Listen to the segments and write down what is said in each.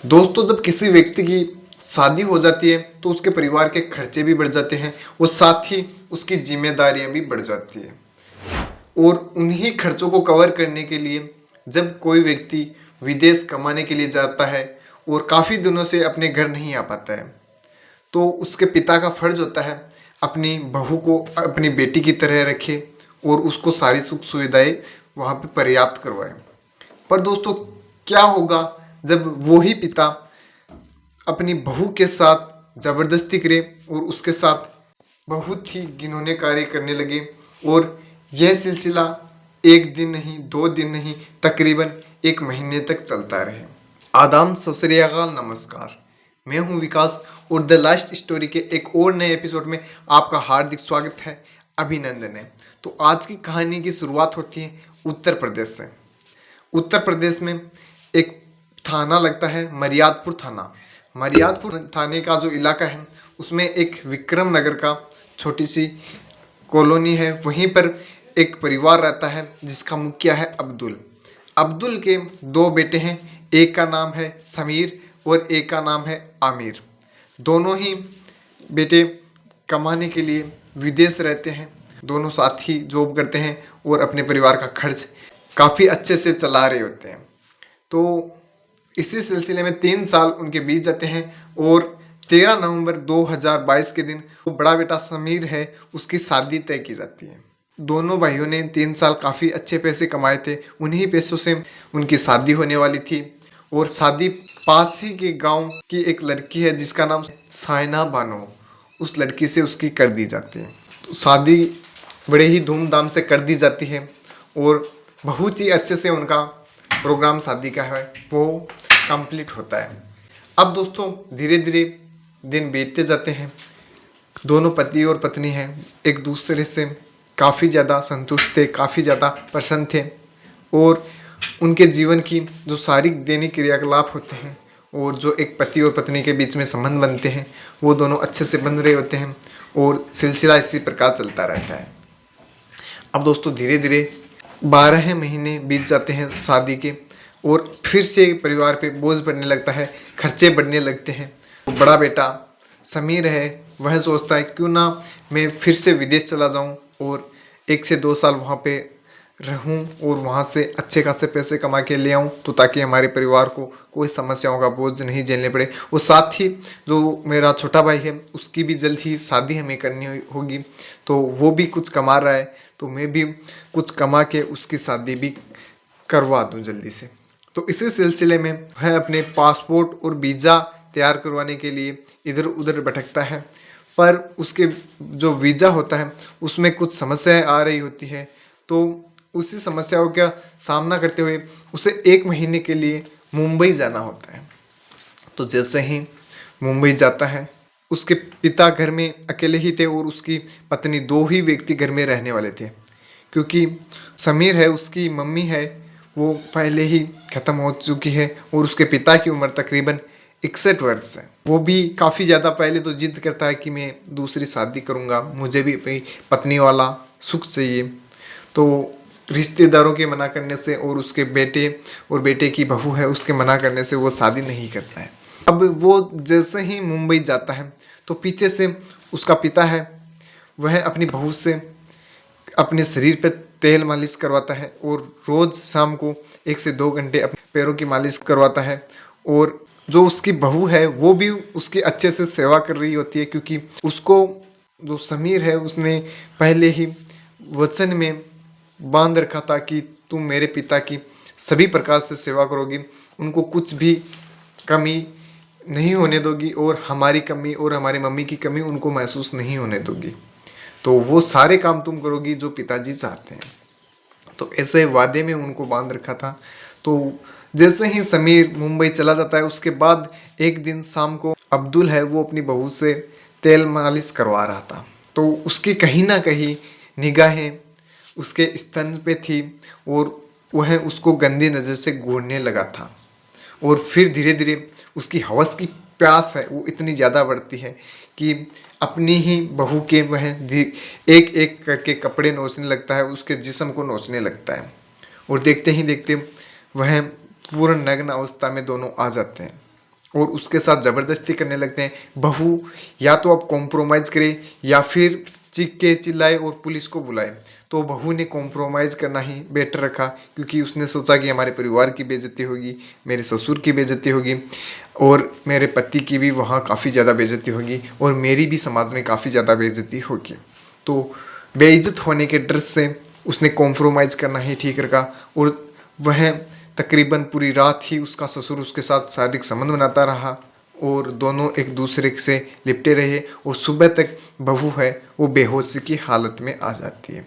दोस्तों, जब किसी व्यक्ति की शादी हो जाती है तो उसके परिवार के खर्चे भी बढ़ जाते हैं और साथ ही उसकी जिम्मेदारियां भी बढ़ जाती है। और उन्हीं खर्चों को कवर करने के लिए जब कोई व्यक्ति विदेश कमाने के लिए जाता है और काफ़ी दिनों से अपने घर नहीं आ पाता है, तो उसके पिता का फर्ज होता है अपनी बहू को अपनी बेटी की तरह रखे और उसको सारी सुख सुविधाएं वहाँ पे पर्याप्त करवाए। पर दोस्तों, क्या होगा जब वो ही पिता अपनी बहू के साथ ज़बरदस्ती करे और उसके साथ बहुत ही घिनौने कार्य करने लगे और यह सिलसिला एक दिन नहीं, 2 दिन नहीं, तकरीबन 1 महीने तक चलता रहे। आदाम, सत श्री अकाल, नमस्कार। मैं हूं विकास और द लास्ट स्टोरी के एक और नए एपिसोड में आपका हार्दिक स्वागत है, अभिनंदन है। तो आज की कहानी की शुरुआत होती है उत्तर प्रदेश से। उत्तर प्रदेश में एक थाना लगता है, मरियादपुर थाना। मरियादपुर थाने का जो इलाका है उसमें एक विक्रम नगर का छोटी सी कॉलोनी है। वहीं पर एक परिवार रहता है जिसका मुखिया है अब्दुल। अब्दुल के 2 बेटे हैं, एक का नाम है समीर और एक का नाम है आमिर। दोनों ही बेटे कमाने के लिए विदेश रहते हैं। दोनों साथ ही जॉब करते हैं और अपने परिवार का खर्च काफ़ी अच्छे से चला रहे होते हैं। तो इसी सिलसिले में 3 साल उनके बीत जाते हैं और 13 नवंबर 2022 के दिन वो बड़ा बेटा समीर है उसकी शादी तय की जाती है। दोनों भाइयों ने 3 साल काफ़ी अच्छे पैसे कमाए थे, उन्हीं पैसों से उनकी शादी होने वाली थी। और शादी पास ही के गांव की एक लड़की है जिसका नाम साइना बानो, उस लड़की से उसकी कर दी जाती है। तो शादी बड़े ही धूमधाम से कर दी जाती है और बहुत ही अच्छे से उनका प्रोग्राम शादी का है वो कंप्लीट होता है। अब दोस्तों, धीरे धीरे दिन बीतते जाते हैं। दोनों पति और पत्नी हैं एक दूसरे से काफ़ी ज़्यादा संतुष्ट थे, काफ़ी ज़्यादा प्रसन्न थे और उनके जीवन की जो सारी दैनिक क्रियाकलाप होते हैं और जो एक पति और पत्नी के बीच में संबंध बनते हैं वो दोनों अच्छे से बन रहे होते हैं और सिलसिला इसी प्रकार चलता रहता है। अब दोस्तों, धीरे धीरे 12 महीने बीत जाते हैं शादी के और फिर से परिवार पे बोझ पड़ने लगता है, खर्चे बढ़ने लगते हैं। तो बड़ा बेटा समीर है वह सोचता है क्यों ना मैं फिर से विदेश चला जाऊं और 1 से 2 साल वहाँ पे रहूं और वहाँ से अच्छे खासे पैसे कमा के ले आऊं, तो ताकि हमारे परिवार को कोई समस्याओं का बोझ नहीं झेलने पड़े। और साथ ही जो मेरा छोटा भाई है उसकी भी जल्द ही शादी हमें करनी होगी, तो वो भी कुछ कमा रहा है, तो मैं भी कुछ कमा के उसकी शादी भी करवा दूं जल्दी से। तो इसी सिलसिले में वह अपने पासपोर्ट और वीज़ा तैयार करवाने के लिए इधर उधर भटकता है। पर उसके जो वीज़ा होता है उसमें कुछ समस्याएं आ रही होती है, तो उसी समस्याओं का सामना करते हुए उसे 1 महीने के लिए मुंबई जाना होता है। तो जैसे ही मुंबई जाता है, उसके पिता घर में अकेले ही थे और उसकी पत्नी, 2 ही व्यक्ति घर में रहने वाले थे। क्योंकि समीर है उसकी मम्मी है वो पहले ही ख़त्म हो चुकी है और उसके पिता की उम्र तकरीबन 61 वर्ष है। वो भी काफ़ी ज़्यादा पहले तो जिद करता है कि मैं दूसरी शादी करूँगा, मुझे भी अपनी पत्नी वाला सुख चाहिए। तो रिश्तेदारों के मना करने से और उसके बेटे और बेटे की बहू है उसके मना करने से वो शादी नहीं करता है। अब वो जैसे ही मुंबई जाता है तो पीछे से उसका पिता है वह अपनी बहू से अपने शरीर पर तेल मालिश करवाता है और रोज़ शाम को 1 से 2 घंटे अपने पैरों की मालिश करवाता है। और जो उसकी बहू है वो भी उसकी अच्छे से सेवा कर रही होती है, क्योंकि उसको जो समीर है उसने पहले ही वचन में बांध रखा था कि तुम मेरे पिता की सभी प्रकार से सेवा करोगी, उनको कुछ भी कमी नहीं होने दोगी और हमारी कमी और हमारी मम्मी की कमी उनको महसूस नहीं होने दोगी, तो वो सारे काम तुम करोगी जो पिताजी चाहते हैं। तो ऐसे वादे में उनको बांध रखा था। तो जैसे ही समीर मुंबई चला जाता है उसके बाद एक दिन शाम को अब्दुल है वो अपनी बहू से तेल मालिश करवा रहा था, तो उसकी कहीं ना कहीं निगाहें उसके स्तन पे थी और वह उसको गंदी नज़र से घूरने लगा था। और फिर धीरे धीरे उसकी हवस की प्यास है वो इतनी ज़्यादा बढ़ती है कि अपनी ही बहू के वह एक एक करके कपड़े नोचने लगता है, उसके जिस्म को नोचने लगता है। और देखते ही देखते वह पूर्ण नग्न अवस्था में दोनों आ जाते हैं। और उसके साथ ज़बरदस्ती करने लगते हैं। बहू या तो अब कॉम्प्रोमाइज़ करे या फिर चीख के चिल्लाए और पुलिस को बुलाए। तो बहू ने कॉम्प्रोमाइज़ करना ही बेटर रखा, क्योंकि उसने सोचा कि हमारे परिवार की बेइज्जती होगी, मेरे ससुर की बेइज्जती होगी और मेरे पति की भी वहाँ काफ़ी ज़्यादा बेइज्जती होगी और मेरी भी समाज में काफ़ी ज़्यादा बेइज्जती होगी। तो बेइज्जत होने के डर से उसने कॉम्प्रोमाइज़ करना ही ठीक रखा और वह तकरीबन पूरी रात ही उसका ससुर उसके साथ शारीरिक संबंध बनाता रहा और दोनों एक दूसरे से लिपटे रहे और सुबह तक बहू है वो बेहोशी की हालत में आ जाती है।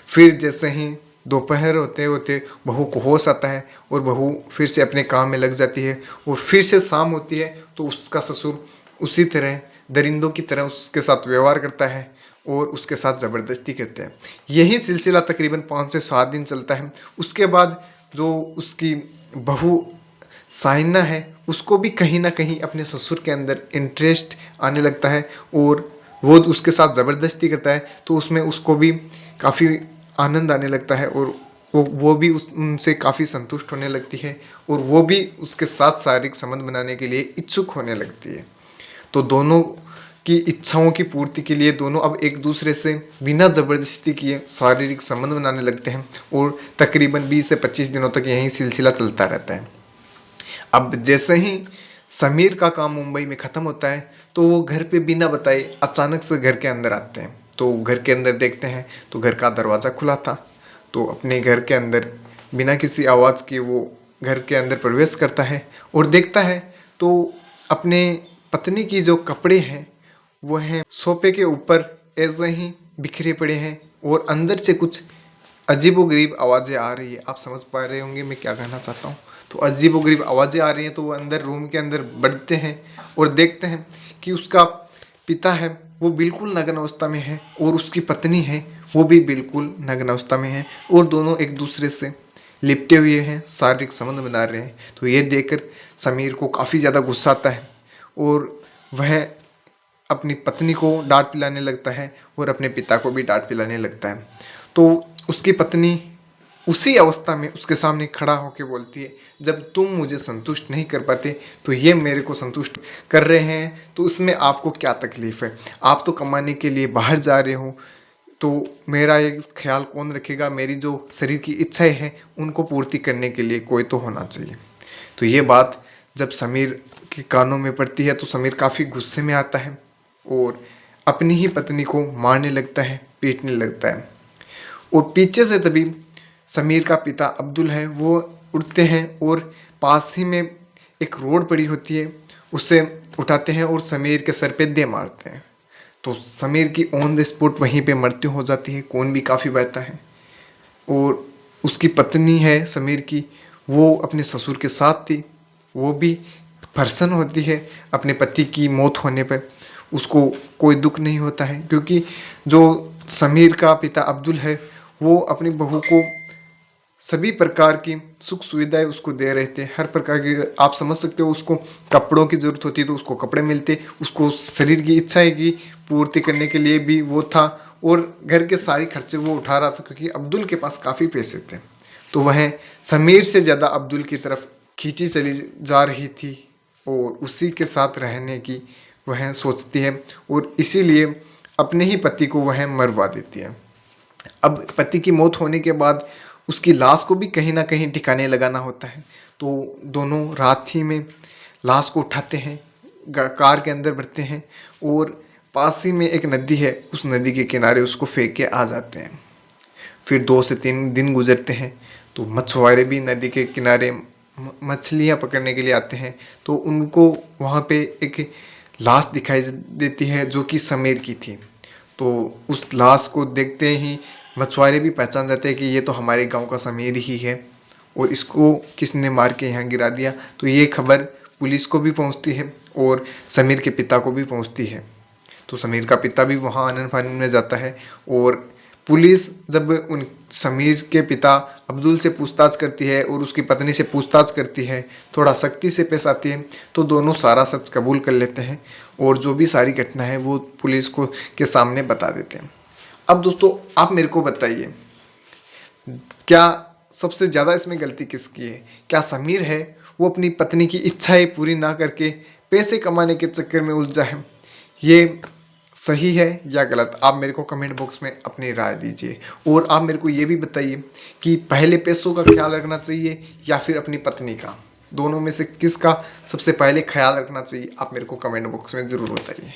फिर जैसे ही दोपहर होते होते बहू को होश आता है और बहू फिर से अपने काम में लग जाती है और फिर से शाम होती है तो उसका ससुर उसी तरह दरिंदों की तरह उसके साथ व्यवहार करता है और उसके साथ ज़बरदस्ती करते हैं। यही सिलसिला तकरीबन 5 से 7 दिन चलता है। उसके बाद जो उसकी बहू साइना है उसको भी कहीं ना कहीं अपने ससुर के अंदर इंटरेस्ट आने लगता है और वो उसके साथ ज़बरदस्ती करता है, तो उसमें उसको भी काफ़ी आनंद आने लगता है और वो भी उनसे काफ़ी संतुष्ट होने लगती है और वो भी उसके साथ शारीरिक संबंध बनाने के लिए इच्छुक होने लगती है। तो दोनों की इच्छाओं की पूर्ति के लिए दोनों अब एक दूसरे से बिना ज़बरदस्ती किए शारीरिक संबंध बनाने लगते हैं और तकरीबन 20 से 25 दिनों तक यही सिलसिला चलता रहता है। अब जैसे ही समीर का काम मुंबई में ख़त्म होता है तो वो घर पे बिना बताए अचानक से घर के अंदर आते हैं। तो घर के अंदर देखते हैं तो घर का दरवाज़ा खुला था। तो अपने घर के अंदर बिना किसी आवाज़ के वो घर के अंदर प्रवेश करता है और देखता है तो अपने पत्नी की जो कपड़े हैं वो हैं सोफे के ऊपर ऐसे ही बिखरे पड़े हैं और अंदर से कुछ अजीबोगरीब आवाज़ें आ रही है। आप समझ पा रहे होंगे मैं क्या कहना चाहता हूँ। तो अजीबोगरीब आवाज़ें आ रही हैं तो वो अंदर रूम के अंदर बढ़ते हैं और देखते हैं कि उसका पिता है वो बिल्कुल नग्न अवस्था में है और उसकी पत्नी है वो भी बिल्कुल नग्न अवस्था में है और दोनों एक दूसरे से लिपटे हुए हैं, शारीरिक संबंध बना रहे हैं। तो ये देखकर समीर को काफ़ी ज़्यादा गुस्सा आता है और वह अपनी पत्नी को डांट पिलाने लगता है और अपने पिता को भी डांट पिलाने लगता है। तो उसकी पत्नी उसी अवस्था में उसके सामने खड़ा होकर बोलती है, जब तुम मुझे संतुष्ट नहीं कर पाते तो ये मेरे को संतुष्ट कर रहे हैं, तो उसमें आपको क्या तकलीफ़ है? आप तो कमाने के लिए बाहर जा रहे हो, तो मेरा ये ख्याल कौन रखेगा? मेरी जो शरीर की इच्छाएं हैं उनको पूर्ति करने के लिए कोई तो होना चाहिए। तो ये बात जब समीर के कानों में पड़ती है तो समीर काफ़ी गुस्से में आता है और अपनी ही पत्नी को मारने लगता है, पीटने लगता है। और पीछे से तभी समीर का पिता अब्दुल है वो उठते हैं और पास ही में एक रोड पड़ी होती है उसे उठाते हैं और समीर के सर पे दे मारते हैं। तो समीर की ऑन द स्पॉट वहीं पे मृत्यु हो जाती है। खून भी काफ़ी बहता है और उसकी पत्नी है समीर की, वो अपने ससुर के साथ थी, वो भी प्रसन्न होती है अपने पति की मौत होने पर। उसको कोई दुख नहीं होता है क्योंकि जो समीर का पिता अब्दुल है वो अपनी बहू को सभी प्रकार की सुख सुविधाएं उसको दे रहे थे। हर प्रकार की आप समझ सकते हो, उसको कपड़ों की ज़रूरत होती तो उसको कपड़े मिलते, उसको शरीर की इच्छाएं की पूर्ति करने के लिए भी वो था और घर के सारे खर्चे वो उठा रहा था क्योंकि अब्दुल के पास काफ़ी पैसे थे। तो वह समीर से ज़्यादा अब्दुल की तरफ खींची चली जा रही थी और उसी के साथ रहने की वह सोचती है और इसीलिए अपने ही पति को वह मरवा देती है। अब पति की मौत होने के बाद उसकी लाश को भी कहीं ना कहीं ठिकाने लगाना होता है। तो दोनों रात ही में लाश को उठाते हैं, कार के अंदर भरते हैं और पास ही में एक नदी है, उस नदी के किनारे उसको फेंक के आ जाते हैं। फिर 2 से 3 दिन गुजरते हैं तो मछुआरे भी नदी के किनारे मछलियाँ पकड़ने के लिए आते हैं। तो उनको वहाँ पे एक लाश दिखाई देती है जो कि समीर की थी। तो उस लाश को देखते ही मछुआरे भी पहचान जाते हैं कि ये तो हमारे गांव का समीर ही है और इसको किसने मार के यहाँ गिरा दिया। तो ये खबर पुलिस को भी पहुँचती है और समीर के पिता को भी पहुँचती है। तो समीर का पिता भी वहाँ आनन फानन में जाता है और पुलिस जब उन समीर के पिता अब्दुल से पूछताछ करती है और उसकी पत्नी से पूछताछ करती है, थोड़ा सख्ती से पेश आती है, तो दोनों सारा सच कबूल कर लेते हैं और जो भी सारी घटना है वो पुलिस को के सामने बता देते हैं। अब दोस्तों आप मेरे को बताइए, क्या सबसे ज़्यादा इसमें गलती किसकी है? क्या समीर है वो अपनी पत्नी की इच्छाएं पूरी ना करके पैसे कमाने के चक्कर में उलझा है? ये सही है या गलत? आप मेरे को कमेंट बॉक्स में अपनी राय दीजिए। और आप मेरे को ये भी बताइए कि पहले पैसों का ख्याल रखना चाहिए या फिर अपनी पत्नी का? दोनों में से किसका सबसे पहले ख्याल रखना चाहिए? आप मेरे को कमेंट बॉक्स में ज़रूर बताइए।